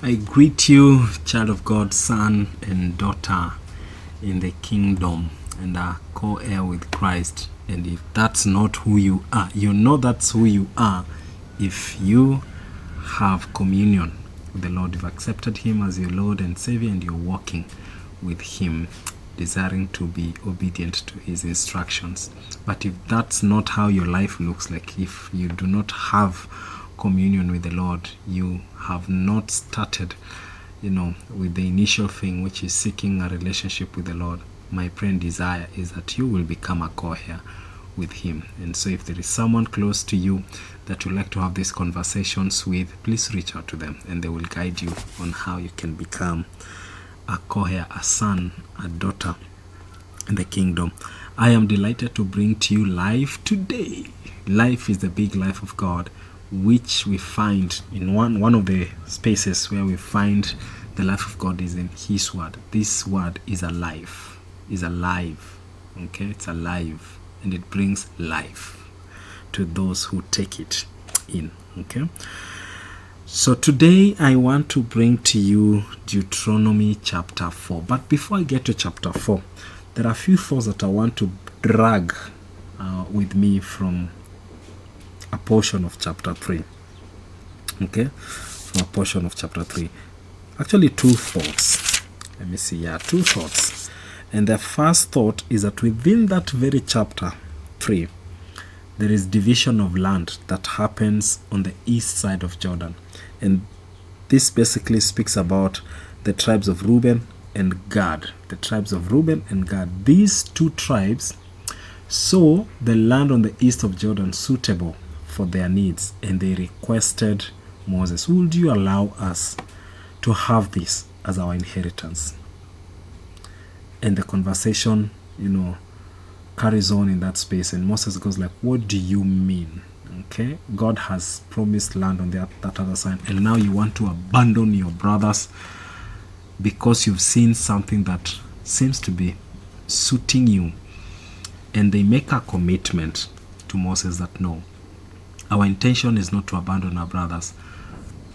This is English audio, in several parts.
I greet you, child of God, son and daughter in the kingdom, and are co-heir with Christ. And if that's not who you are, you know that's who you are if you have communion with the Lord. You've accepted Him as your Lord and Savior, and you're walking with Him, desiring to be obedient to His instructions. But if that's not how your life looks like, if you do not have communion with the Lord, you have not started, with the initial thing, which is seeking a relationship with the Lord, my prayer and desire is that you will become a co-heir with Him. And so if there is someone close to you that you like to have these conversations with, please reach out to them and they will guide you on how you can become a co-heir, a son, a daughter in the kingdom. I am delighted to bring to you life today. Life is the big life of God, which we find in one of the spaces where we find the life of God is in His word. This word is alive. Okay, it's alive, and it brings life to those who take it in. Okay, so today I want to bring to you Deuteronomy chapter 4. But before I get to chapter 4, there are a few thoughts that I want to drag with me from a portion of chapter 3. Okay, from a portion of chapter 3. Actually, two thoughts. Let me see. Two thoughts. And the first thought is that within that very chapter 3, there is division of land that happens on the east side of Jordan. And this basically speaks about the tribes of Reuben and Gad. The tribes of Reuben and Gad. These two tribes saw the land on the east of Jordan suitable for their needs, and they requested Moses, would you allow us to have this as our inheritance? And the conversation, carries on in that space, and Moses goes like, what do you mean? Okay, God has promised land on that other side, and now you want to abandon your brothers because you've seen something that seems to be suiting you. And they make a commitment to Moses that no, our intention is not to abandon our brothers.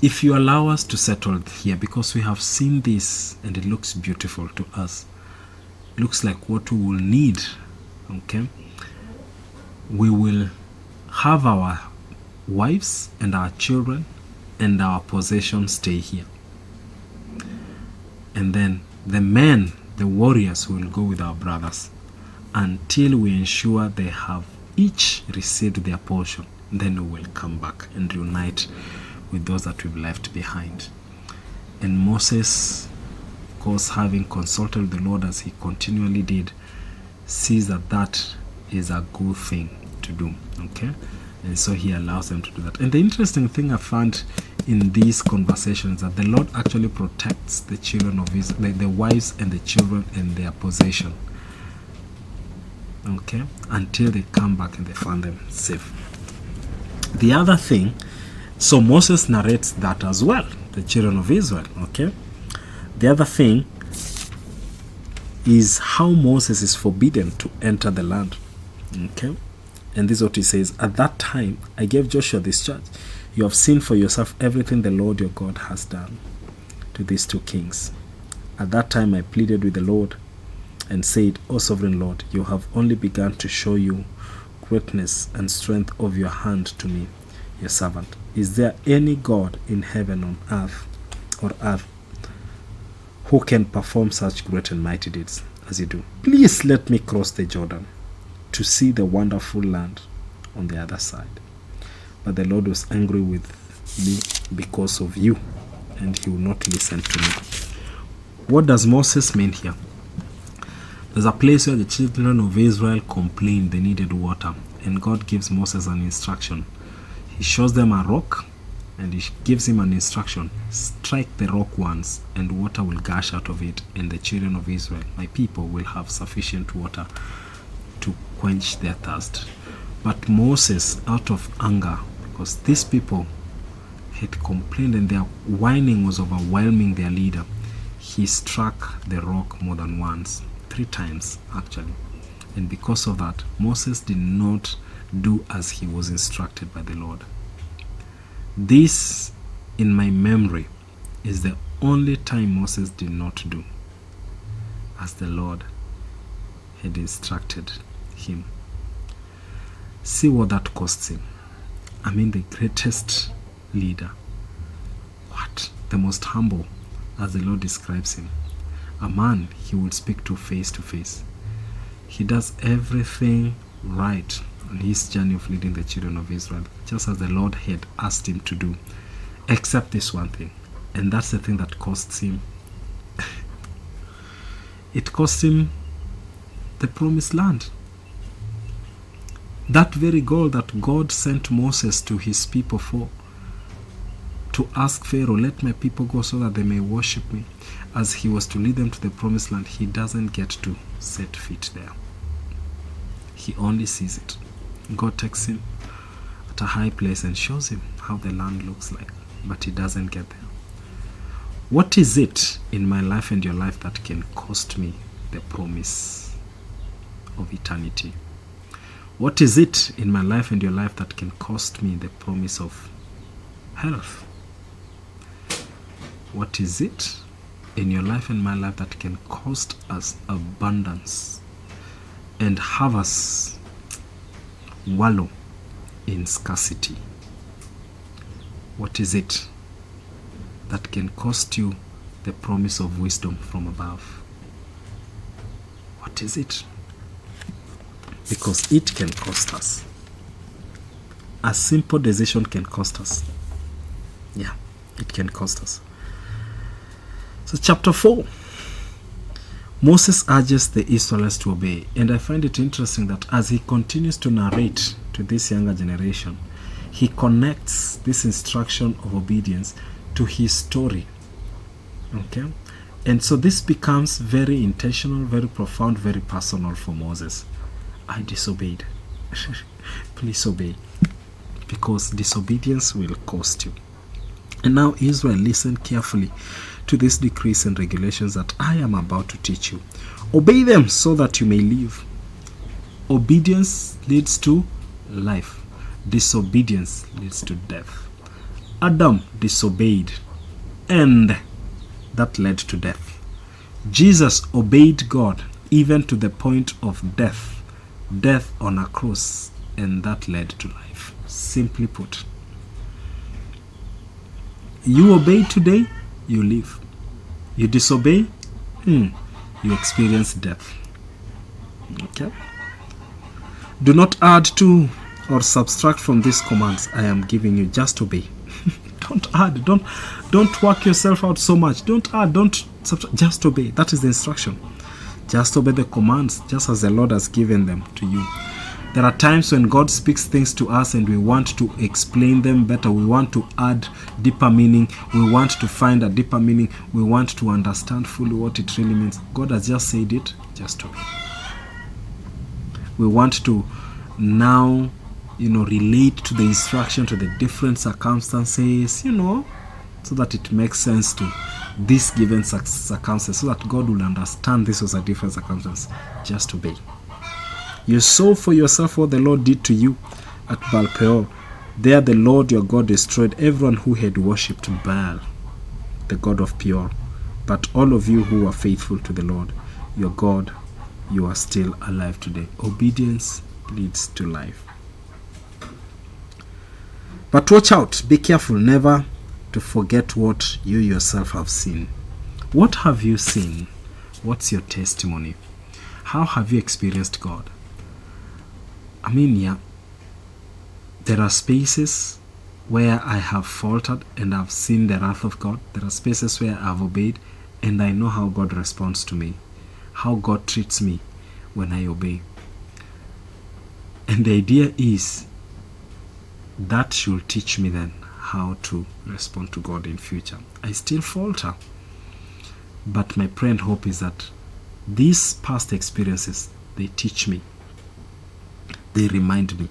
If you allow us to settle here, because we have seen this and it looks beautiful to us, looks like what we will need, okay, we will have our wives and our children and our possessions stay here. And then the men, the warriors, will go with our brothers until we ensure they have each received their portion. Then we will come back and reunite with those that we've left behind. And Moses, of course, having consulted the Lord as he continually did, sees that that is a good thing to do. Okay, and so he allows them to do that. And the interesting thing I found in these conversations that the Lord actually protects the children of Israel, the wives and the children and their possession. Okay, until they come back and they find them safe. The other thing, so Moses narrates that as well, the children of Israel. Okay, the other thing is how Moses is forbidden to enter the land. Okay, and this is what he says: at that time I gave Joshua this charge, you have seen for yourself everything the Lord your God has done to these two kings. At that time I pleaded with the Lord and said, O sovereign Lord, you have only begun to show you greatness and strength of your hand to me, your servant. Is there any God in heaven or earth who can perform such great and mighty deeds as you do? Please let me cross the Jordan to see the wonderful land on the other side. But the Lord was angry with me because of you, and he will not listen to me. What does Moses mean here? There's a place where the children of Israel complained they needed water, and God gives Moses an instruction. He shows them a rock, and he gives him an instruction: strike the rock once, and water will gush out of it, and the children of Israel, my people, will have sufficient water to quench their thirst. But Moses, out of anger, because these people had complained and their whining was overwhelming their leader, he struck the rock more than once. 3 times actually. And because of that, Moses did not do as he was instructed by the Lord. This, in my memory, is the only time Moses did not do as the Lord had instructed him. See what that costs him. I mean, the greatest leader. What? The most humble, as the Lord describes him. A man he would speak to face to face. He does everything right on his journey of leading the children of Israel, just as the Lord had asked him to do, except this one thing. And that's the thing that costs him. It cost him the promised land. That very goal that God sent Moses to his people for, to ask Pharaoh, let my people go so that they may worship me, as he was to lead them to the promised land, he doesn't get to set feet there. He only sees it. God takes him at a high place and shows him how the land looks like, but he doesn't get there. What is it in my life and your life that can cost me the promise of eternity? What is it in my life and your life that can cost me the promise of health? What is it in your life and my life that can cost us abundance and have us wallow in scarcity? What is it that can cost you the promise of wisdom from above? What is it? Because it can cost us. A simple decision can cost us. Yeah, it can cost us. So chapter 4, Moses urges the Israelites to obey. And I find it interesting that as he continues to narrate to this younger generation, he connects this instruction of obedience to his story. Okay? And so this becomes very intentional, very profound, very personal for Moses. I disobeyed. Please obey. Because disobedience will cost you. And now Israel, listen carefully to these decrees and regulations that I am about to teach you. Obey them so that you may live. Obedience leads to life. Disobedience leads to death. Adam disobeyed, and that led to death. Jesus obeyed God even to the point of death. Death on a cross, and that led to life. Simply put, you obey today, you live. You disobey, you experience death. Okay? Do not add to or subtract from these commands I am giving you. Just obey. Don't add. Don't work yourself out so much. Don't add. Don't subtract. Just obey. That is the instruction. Just obey the commands, just as the Lord has given them to you. There are times when God speaks things to us and we want to explain them better. We want to add deeper meaning. We want to find a deeper meaning. We want to understand fully what it really means. God has just said it, just obey. We want to now, relate to the instruction to the different circumstances, so that it makes sense to this given circumstance, so that God will understand this was a different circumstance. Just obey. You saw for yourself what the Lord did to you at Baal Peor. There the Lord your God destroyed everyone who had worshipped Baal, the god of Peor. But all of you who are faithful to the Lord your God, you are still alive today. Obedience leads to life. But watch out, be careful never to forget what you yourself have seen. What have you seen? What's your testimony? How have you experienced God? There are spaces where I have faltered and I've seen the wrath of God. There are spaces where I've obeyed and I know how God responds to me, how God treats me when I obey. And the idea is that should teach me then how to respond to God in future. I still falter, but my prayer and hope is that these past experiences, they teach me, they remind me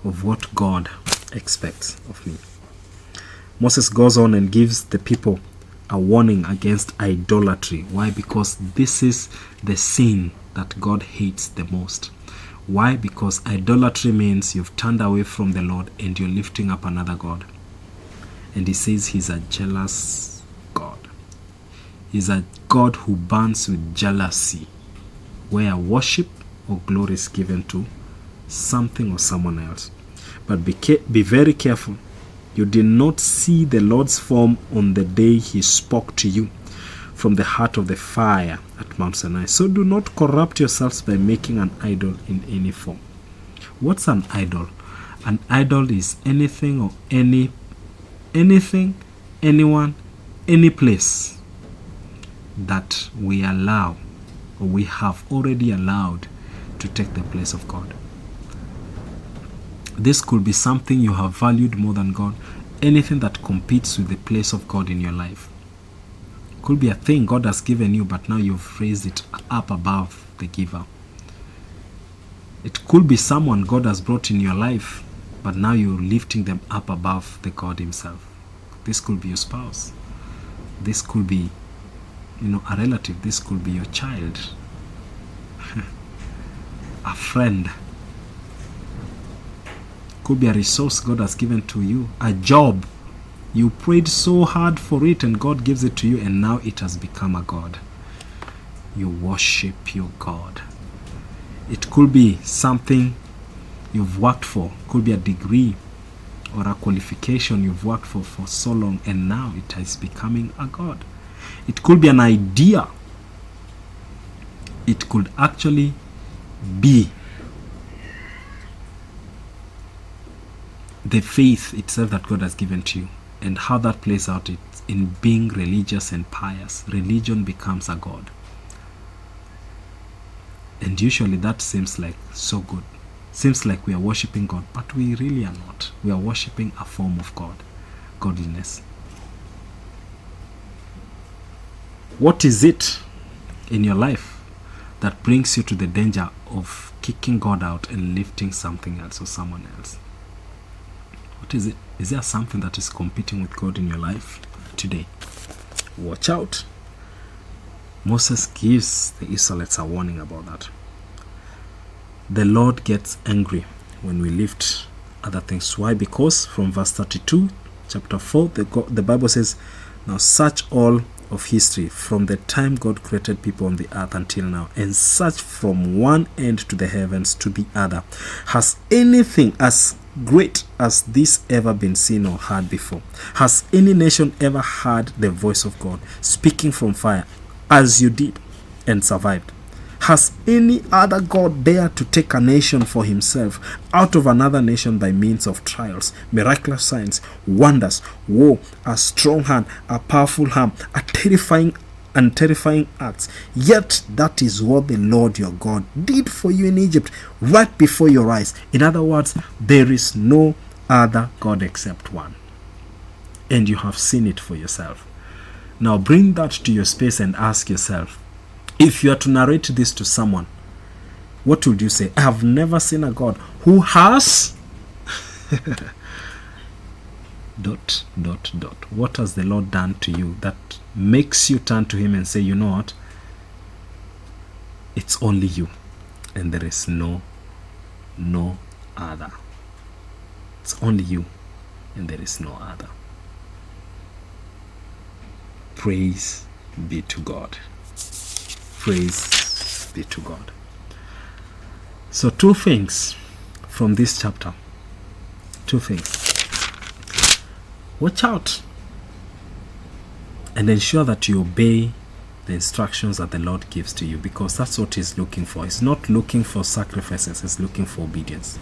of what God expects of me. Moses goes on and gives the people a warning against idolatry. Why? Because this is the sin that God hates the most. Why? Because idolatry means you've turned away from the Lord and you're lifting up another God. And he says he's a jealous is a God who burns with jealousy, where worship or glory is given to something or someone else. But be very careful. You did not see the Lord's form on the day he spoke to you from the heart of the fire at Mount Sinai. So do not corrupt yourselves by making an idol in any form. What's an idol? An idol is anything or anything, anyone, any place that we allow or we have already allowed to take the place of God. This could be something you have valued more than God, anything that competes with the place of God in your life. Could be a thing God has given you, but now you've raised it up above the giver. It could be someone God has brought in your life, but now you're lifting them up above the God himself. This could be your spouse. This could be, a relative. This could be your child. A friend. Could be a resource God has given to you. A job. You prayed so hard for it and God gives it to you, and now it has become a God. You worship your God. It could be something you've worked for. Could be a degree or a qualification you've worked for so long, and now it is becoming a God. It could be an idea. It could actually be the faith itself that God has given to you, and how that plays out in being religious and pious. Religion becomes a God. And usually that seems like so good. Seems like we are worshiping God, but we really are not. We are worshiping a form of God, godliness. What is it in your life that brings you to the danger of kicking God out and lifting something else or someone else? What is it? Is there something that is competing with God in your life today? Watch out. Moses gives the Israelites a warning about that. The Lord gets angry when we lift other things. Why? Because from verse 32, chapter 4, the Bible says, now search all of history from the time God created people on the earth until now, and search from one end to the heavens to the other. Has anything as great as this ever been seen or heard before? Has any nation ever heard the voice of God speaking from fire as you did and survived? Has any other God dared to take a nation for himself out of another nation by means of trials, miraculous signs, wonders, war, a strong hand, a powerful arm, a terrifying acts? Yet that is what the Lord your God did for you in Egypt, right before your eyes. In other words, there is no other God except one. And you have seen it for yourself. Now bring that to your space and ask yourself, if you are to narrate this to someone, what would you say? I have never seen a God who has... ... What has the Lord done to you that makes you turn to him and say, you know what? It's only you, and there is no other. It's only you, and there is no other. Praise be to God. Praise be to God. So 2 things from this chapter. 2 things. Watch out and ensure that you obey the instructions that the Lord gives to you, because that's what he's looking for. He's not looking for sacrifices, he's looking for obedience.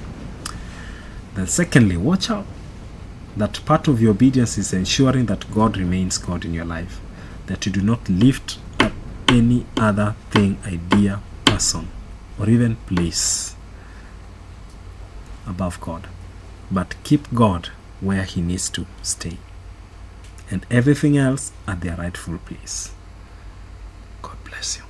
Then secondly, watch out that part of your obedience is ensuring that God remains God in your life, that you do not lift up any other thing, idea, person, or even place above God, but keep God where he needs to stay, and everything else at their rightful place. God bless you.